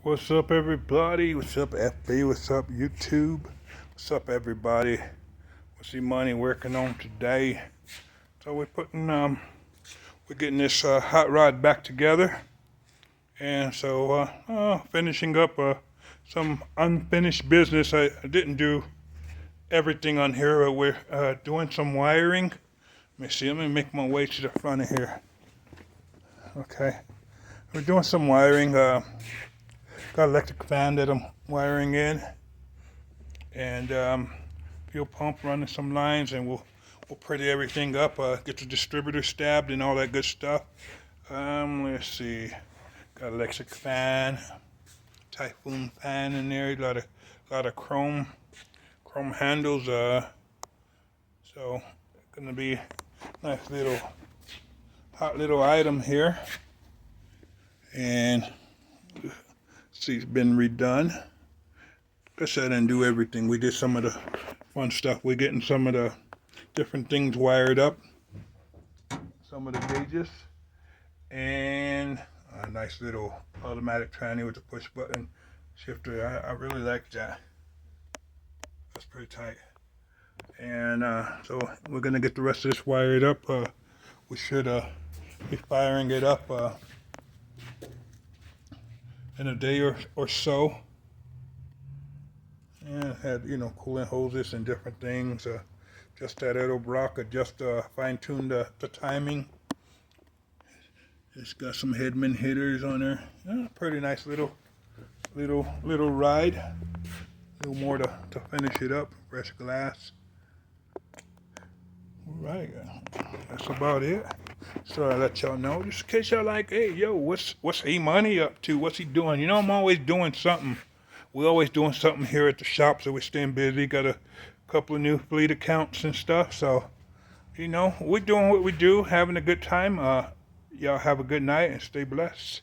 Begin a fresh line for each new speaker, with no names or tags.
What's up, everybody? What's up, FB? What's up, YouTube? What's up, everybody? What's E-Money working on today? So we're getting this hot rod back together, and so finishing up some unfinished business. I didn't do everything on here, but we're doing some wiring. Let me see. Let me make my way to the front of here. Okay, we're doing some wiring. Got an electric fan that I'm wiring in, and fuel pump, running some lines, and we'll pretty everything up. Get the distributor stabbed and all that good stuff. Let's see. Got an electric fan, Typhoon fan in there. A lot of chrome handles. So gonna be nice little hot little item here, and see, it's been redone. Guess I didn't do everything. We did some of the fun stuff. We're getting some of the different things wired up, some of the gauges, and a nice little automatic tranny with a push button shifter. I really like that. That's pretty tight. And so we're gonna get the rest of this wired up. We should be firing it up in a day or so. And it had, coolant hoses and different things. Just that little block, just fine-tune the timing. It's got some Headman hitters on there. Pretty nice little ride. A little more to finish it up. Fresh glass. All right, that's about it. So I let y'all know, just in case y'all like, hey, yo, what's E-Money up to? What's he doing? I'm always doing something. We're always doing something here at the shop, so we're staying busy. Got a couple of new fleet accounts and stuff. So, we're doing what we do, having a good time. Y'all have a good night and stay blessed.